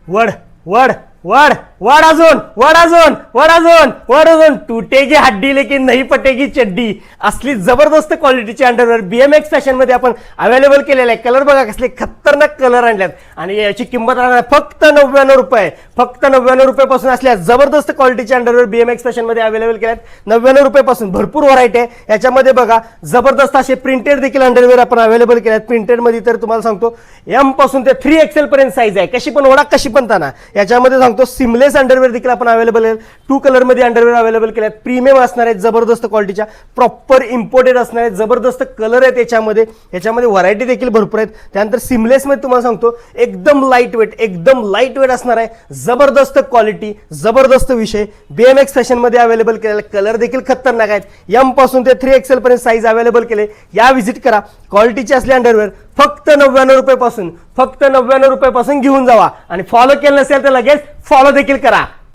वड वड वड वड अजून वड अजून वड अजून वड अजून टूटेगी हड्डी लेकिन नहीं पटेगी चड्डी असली जबरदस्त क्वालिटीचे अंडरवेअर बीएमएक्स फॅशन मध्ये आपण अवेलेबल केलेले आहे. कलर बघा कसले खतरनाक कलर आणल्यात आणि याची किंमत राहणार फक्त 99 रुपये. फक्त 99 रुपयापासून असल्या जबरदस्त क्वालिटीचे अंडरवेअर बीएमएक्स फॅशन मध्ये अवेलेबल केल्यात. 99 रुपयापासून भरपूर व्हरायटी आहे याच्यामध्ये. बघा जबरदस्त असे प्रिंटेड देखील अंडरवेअर आपण अवेलेबल केल्यात. प्रिंटेड मध्ये तर तुम्हाला सांगतो एम पासून ते 3XL पर्यंत साईज आहे. कशी पण ओढा कशी पण ताना. याच्यामध्ये सांगतो सिमलेस अंडरवेअर देखील आपण अवेलेबल आहे. 2 कलर मध्ये अंडरवेअर अवेलेबल केले आहेत. प्रीमियम असणार आहेत जबरदस्त क्वालिटीच्या प्रॉपर इम्पोर्टेड असणार आहेत. जबरदस्त कलर आहेत याच्यामध्ये. याच्यामध्ये व्हरायटी देखील भरपूर आहेत. त्यानंतर सिमलेस मध्ये तुम्हाला सांगतो एकदम लाईट वेट असणार आहे. जबरदस्त क्वालिटी जबरदस्त विषय बीएमएक्स फॅशन मध्ये अवेलेबल केलेला. कलर देखील खतरनाक आहेत. एम पासून ते 3XL पर्यंत साईज अवेलेबल केले. या व्हिजिट करा. क्वालिटीचे असले अंडरवेअर फक्त 99 रुपयापासून घेऊन जावा आणि फॉलो केलं नसेल तर लगेच फॉलो देखील करा.